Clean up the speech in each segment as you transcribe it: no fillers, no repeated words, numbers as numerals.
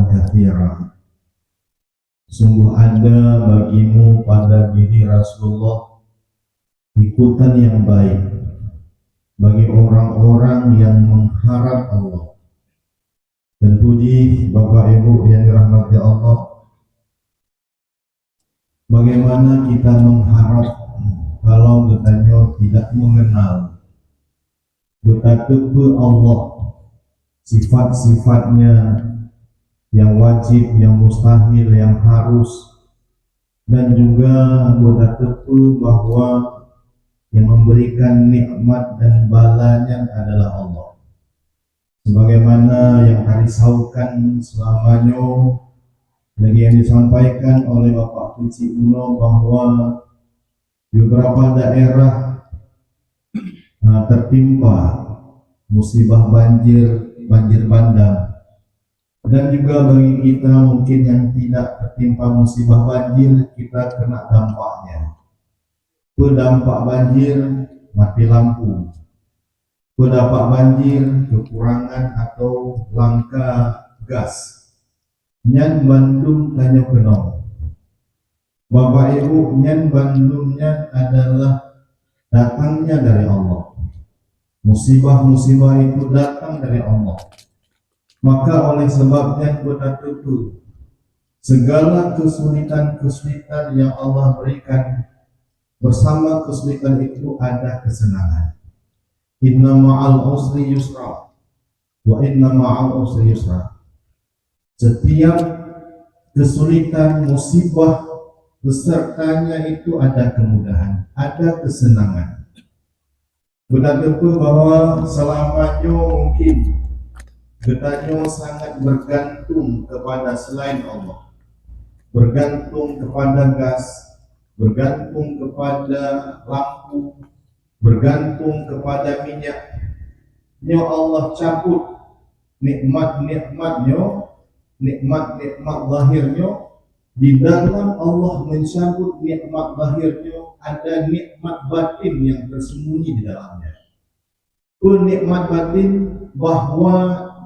katsira. Sungguh ada bagimu pada diri Rasulullah ikutan yang baik bagi orang-orang yang mengharap Allah. Dan puji Bapak Ibu yang dirahmati Allah, bagaimana kita mengharap kalau kita tidak mengenal betapa Allah, sifat-sifatnya yang wajib, yang mustahil, yang harus, dan juga betapa bahwa yang memberikan nikmat dan balanya adalah Allah. Sebagaimana yang dirisaukan selamanya lagi yang disampaikan oleh Bapak Puji Uno bahwa di beberapa daerah tertimpa musibah banjir bandang, dan juga bagi kita mungkin yang tidak tertimpa musibah banjir, kita kena dampaknya. Dampak banjir mati lampu, dampak banjir kekurangan atau langka gas. Nyan Bandung tanya kenal. Bapak Ibu, nyan Bandungnya adalah datangnya dari Allah. Musibah-musibah itu datang dari Allah. Maka oleh sebabnya kita tutup segala kesulitan-kesulitan yang Allah berikan, bersama kesulitan itu ada kesenangan. Inna ma'al usri yusra wa inna ma'al usri yusra. Setiap kesulitan, musibah besertanya itu ada kemudahan, ada kesenangan. Benar-benar bahwa selamanya mungkin kita sangat bergantung kepada selain Allah, bergantung kepada gas, bergantung kepada lampu, bergantung kepada minyak. Allah cabut nikmat-nikmatnya, nikmat-nikmat zahirnya. Di dalam Allah mencabut nikmat zahirnya, ada nikmat batin yang tersembunyi di dalamnya. Nikmat batin bahwa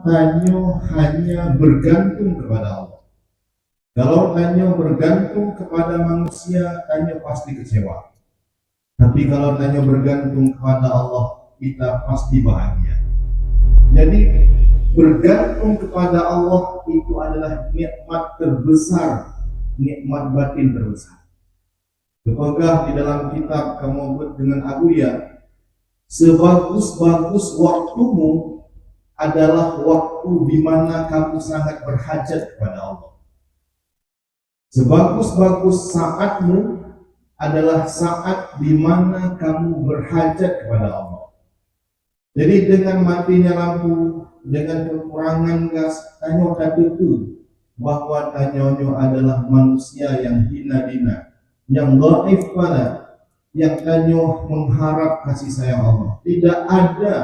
tanyo hanya bergantung kepada Allah. Kalau tanyo bergantung kepada manusia, tanyo pasti kecewa. Tapi kalau tanyo bergantung kepada Allah, kita pasti bahagia. Jadi bergantung kepada Allah itu adalah nikmat terbesar, nikmat batin terbesar. Kepegah di dalam kitab kamu buat dengan Abuya, sebagus-bagus waktumu adalah waktu di mana kamu sangat berhajat kepada Allah. Sebagus-bagus saatmu adalah saat di mana kamu berhajat kepada Allah. Jadi dengan matinya lampu, dengan kekurangan gas, tanyo itu bahwa tanyonyo adalah manusia yang hina-dina, yang dhaif pada, yang tanyo mengharap kasih sayang Allah. Tidak ada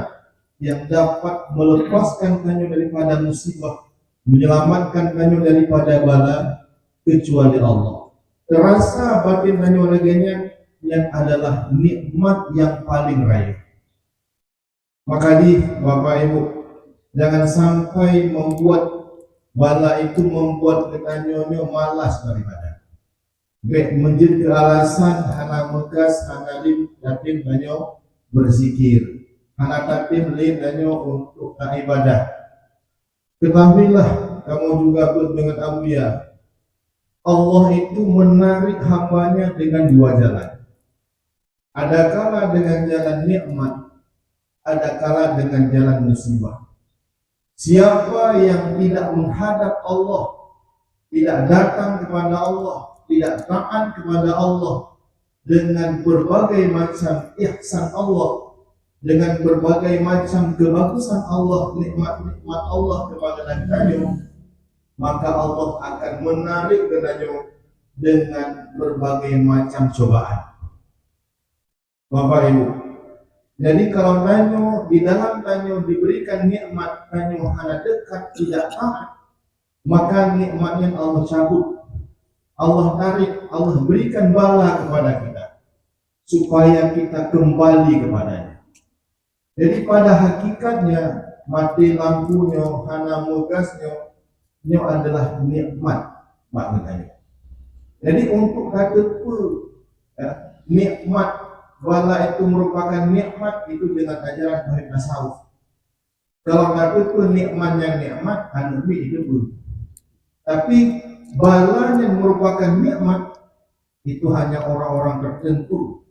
yang dapat melepaskan tanyo daripada musibah, menyelamatkan tanyo daripada bala kecuali Allah. Terasa batin tanyo laganya yang adalah nikmat yang paling raya. Maka Bapak Ibu, jangan sampai membuat bala itu membuat ketanyonyo malas daripada. Menjadi alasan anak megas, anak yatim tanyo berzikir, anak yatim lain tanyo untuk ibadah. Ketahuilah kamu juga dengan Abuya, Allah itu menarik hambanya dengan dua jalan. Ada kala dengan jalan nikmat, ada kala dengan jalan musibah. Siapa yang tidak menghadap Allah, tidak datang kepada Allah, tidak taat kepada Allah dengan berbagai macam ihsan Allah, dengan berbagai macam kebagusan Allah, nikmat-nikmat Allah kepada dirinya, maka Allah akan menarik dirinya dengan berbagai macam cobaan. Bapak Ibu, jadi kalau tanyo di dalam tanyo diberikan nikmat, tanyo hanya dekat tidak taat, maka nikmatnya Allah cabut, Allah tarik, Allah berikan bala kepada kita supaya kita kembali kepadanya. Jadi pada hakikatnya mati lampunya, hana mugasnya, Ini adalah nikmat maknanya. Jadi untuk kata ya, nikmat wala itu merupakan nikmat itu dengan ajaran tauhid tasawuf. Kalau kata nikmatnya nikmat, anubi itu pun. Tapi bala yang merupakan nikmat itu hanya orang-orang tertentu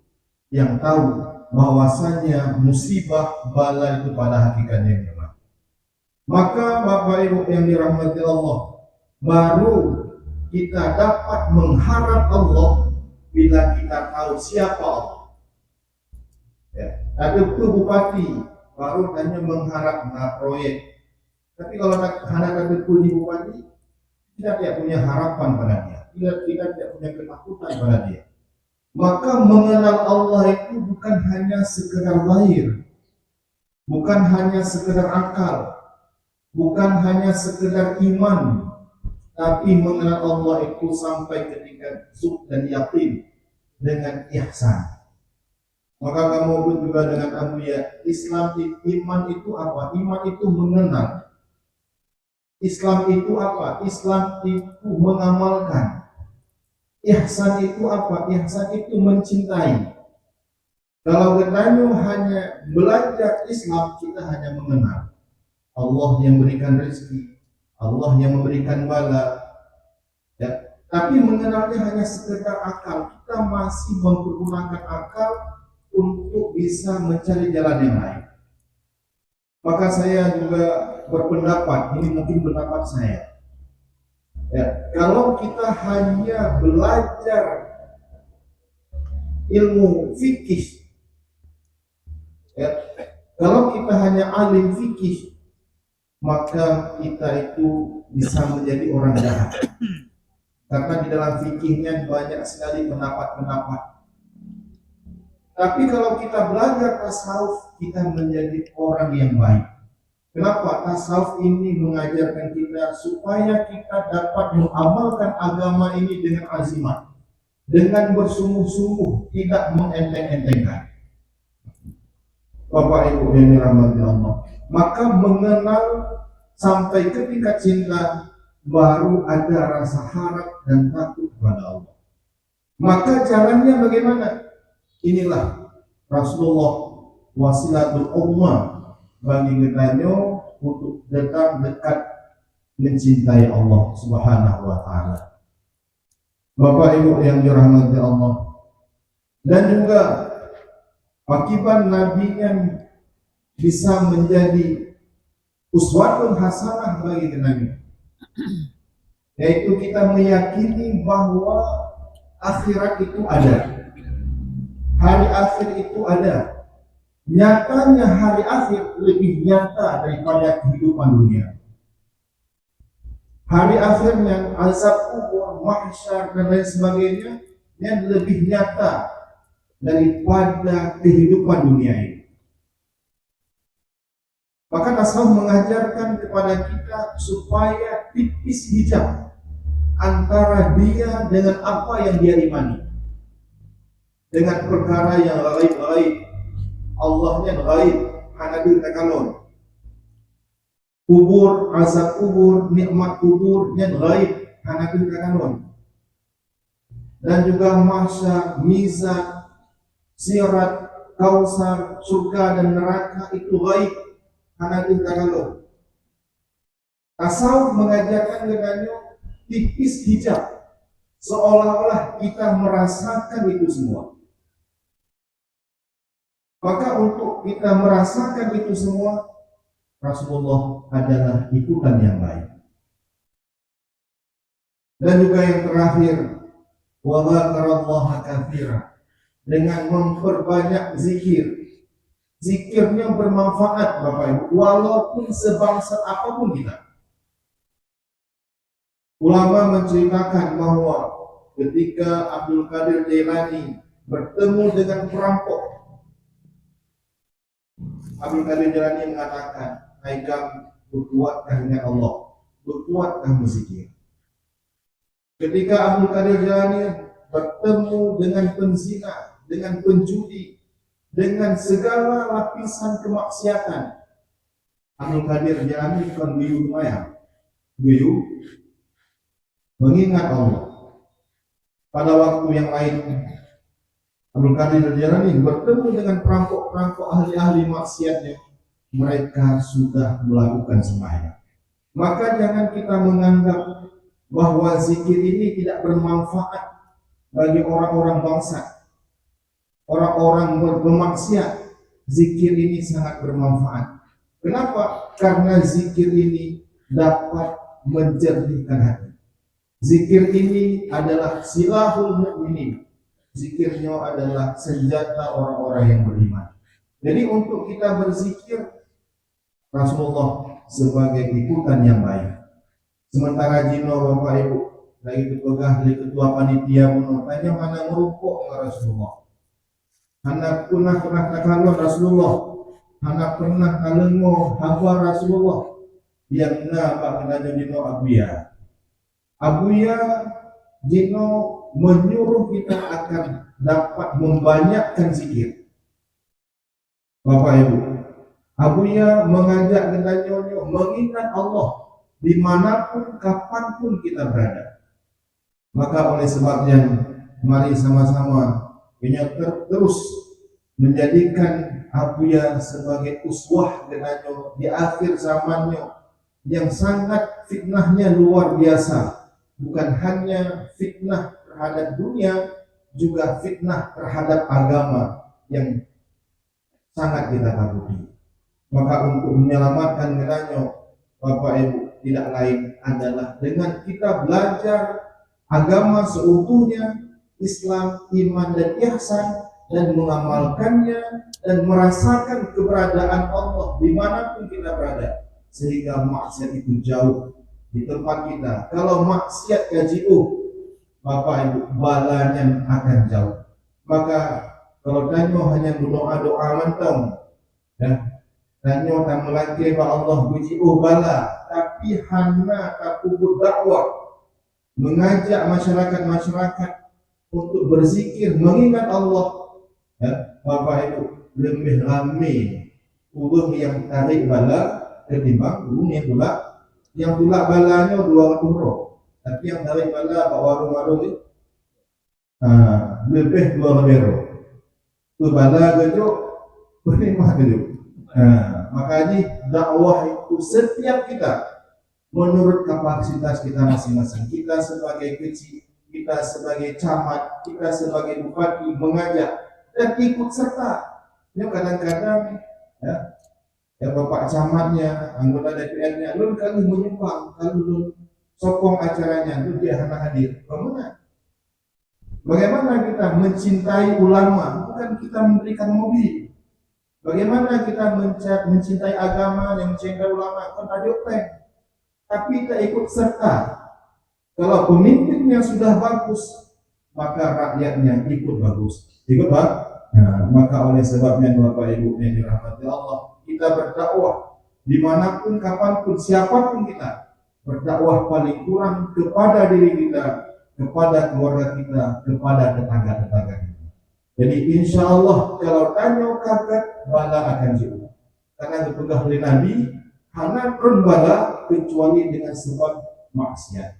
yang tahu bahwasanya musibah bala itu pada hakikatnya nikmat. Maka Bapak Ibu yang dirahmati Allah, baru kita dapat mengharap Allah bila kita tahu siapa Allah. Ya, ada bupati baru hanya mengharap proyek. Tapi kalau hanya ada bupati, kita tidak punya harapan pada dia, kita tidak punya ketakutan pada dia. Maka mengenal Allah itu bukan hanya sekedar lahir, bukan hanya sekedar akal, bukan hanya sekedar iman, tapi mengenal Allah itu sampai ketika suk dan yakin dengan ihsan. Maka kamu pun juga dengan amliya Islam, iman itu apa? Iman itu mengenal. Islam itu apa? Islam itu mengamalkan. Ihsan itu apa? Ihsan itu mencintai. Kalau kita hanya belajar Islam, kita hanya mengenal Allah yang memberikan rezeki, Allah yang memberikan bala, ya. Tapi mengenalnya hanya sekedar akal. Kita masih mempergunakan akal untuk bisa mencari jalan yang lain. Maka saya juga berpendapat, ini mungkin pendapat saya, ya, kalau kita hanya belajar ilmu fikih, ya, kalau kita hanya alim fikih, maka kita itu bisa menjadi orang jahat. Karena di dalam fikihnya banyak sekali pendapat-pendapat. Tapi kalau kita belajar tasawuf, kita menjadi orang yang baik. Kenapa? Tasawuf ini mengajarkan kita supaya kita dapat mengamalkan agama ini dengan azimat, dengan bersungguh-sungguh, tidak mengenteng-entengkan. Bapak Ibu yang dirahmati Allah, maka mengenal sampai ketika cinta, baru ada rasa harap dan takut kepada Allah. Maka jalannya bagaimana? Inilah Rasulullah wasilatul ummah bagi kita untuk dekat mencintai Allah Subhanahu wa taala. Bapak Ibu yang dirahmati Allah, dan juga akibat nabinya bisa menjadi uswatun hasanah bagi kita, yaitu kita meyakini bahwa akhirat itu ada. Hari akhir itu ada. Nyatanya hari akhir lebih nyata daripada kehidupan dunia. Hari akhirnya azab kubur, mahsyar dan lain sebagainya yang lebih nyata daripada kehidupan dunia ini. Maka tasawuf mengajarkan kepada kita supaya tipis hijab antara dia dengan apa yang dia imani. Dengan perkara yang gaib-gaib, Allahnya gaib, hanabil takalon. Kubur, azab kubur, nikmat kubur yang gaib, hanabil takalon. Dan juga mahsyar, mizan, sirat, kausar, surga dan neraka itu gaib, hanabil takalon. Tasawuf mengajarkan dengannya tipis hijab, seolah-olah kita merasakan itu semua. Maka untuk kita merasakan itu semua, Rasulullah adalah ikutan yang baik. Dan juga yang terakhir, wa dzakarallaha katsira, dengan memperbanyak zikir. Zikirnya bermanfaat Bapak Ibu, walaupun sebangsa apapun kita. Ulama menceritakan bahwa ketika Abdul Qadir Jailani bertemu dengan perampok, Abdul Qadir Jailani mengatakan, "Hai kamu, berkuatkah dengan Allah, berkuatkah berzikir." Ketika Abdul Qadir Jailani bertemu dengan penzina, dengan penjudi, dengan segala lapisan kemaksiatan, Abdul Qadir Jailani bukan biu lumayan. Guyu, mengingat Allah. Pada waktu yang lain, Abdul Qadir Al-Jilani bertemu dengan perampok-perampok ahli-ahli maksiatnya. Mereka sudah melakukan sembahyang. Maka jangan kita menganggap bahwa zikir ini tidak bermanfaat bagi orang-orang bangsa, orang-orang bermaksiat. Zikir ini sangat bermanfaat. Kenapa? Karena zikir ini dapat menjernihkan hati. Zikir ini adalah silahul mukminin. Zikirnya adalah senjata orang-orang yang beriman. Jadi untuk kita berzikir, Rasulullah sebagai ikutan yang baik. Sementara jino Bapak Ibu lagi ketua panitia tanya mana merupuk ya Rasulullah. Anak pernah kalau Rasulullah, anak pernah kalau hamba Rasulullah. Yang Pak kenanya jino Abuya jino menyuruh kita akan dapat membanyakkan zikir. Bapak Ibu, Abuya mengajak kita mengingat Allah dimanapun, kapanpun kita berada. Maka oleh sebabnya, mari sama-sama terus menjadikan Abuya sebagai uswah dengannya di akhir zamannya yang sangat fitnahnya luar biasa. Bukan hanya fitnah terhadap dunia, juga fitnah terhadap agama yang sangat kita takuti. Maka untuk menyelamatkan dengannya, Bapak Ibu, tidak lain adalah dengan kita belajar agama seutuhnya, Islam, iman dan ihsan, dan mengamalkannya dan merasakan keberadaan Allah dimanapun kita berada, sehingga maksiat itu jauh di tempat kita. Kalau maksiat Bapak Ibu, balanya akan jauh. Maka kalau tanya hanya berdoa-doa mentong, ya, tanya tak melangkah Allah puji bala, tapi hanya takubur dakwah, mengajak masyarakat untuk berzikir, mengingat Allah. Ya, Bapak Ibu, lebih ramai ulun yang tarik bala ketimbang ulun yang tulak balanya 200 roh, tapi yang tarik bala bawa warung-warung ini lebih 200 roh. Tu bala gejo, berima gejo. Makanya dakwah itu setiap kita menurut kapasitas kita masing-masing. Kita sebagai kecil, kita sebagai camat, kita sebagai bupati mengajak dan ikut serta. Ya kadang-kadang ya Bapak camatnya, anggota DPR-nya, lu kalau menyumbang, kalau lu sokong acaranya, lu dia hadir. Bagaimana kita mencintai ulama? Bukan kita memberikan mobil. Bagaimana kita mencintai agama dan mencintai ulama? Kan ada tapi kita ikut serta. Kalau pemimpinnya sudah bagus, maka rakyatnya ikut bagus. Ikut Pak? Nah, maka oleh sebabnya Bapak Ibu yang dirahmati Allah, kita berdakwah dimanapun, kapanpun, siapapun kita. Berdakwah paling kurang kepada diri kita, kepada keluarga kita, kepada tetangga-tetangga kita. Jadi insya Allah kalau tanya kaget bala akan jauh. Karena dipegah oleh Nabi, karena pun bala kecuali dengan sebab maksiat,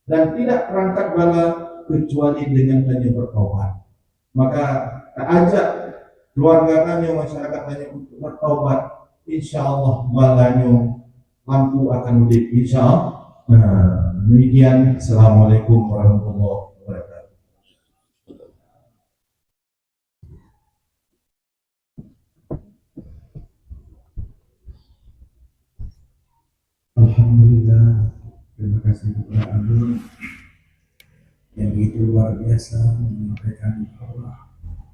dan tidak perangkat bala kecuali dengan hanya bertobat. Maka ajak keluarga kami, masyarakat kami untuk bertobat. Insya Allah balanya lampu akan udip. Insya Allah. Demikian. Assalamualaikum warahmatullahi wabarakatuh. Alhamdulillah, terima kasih kepada Abdul yang begitu luar biasa menyampaikan Allah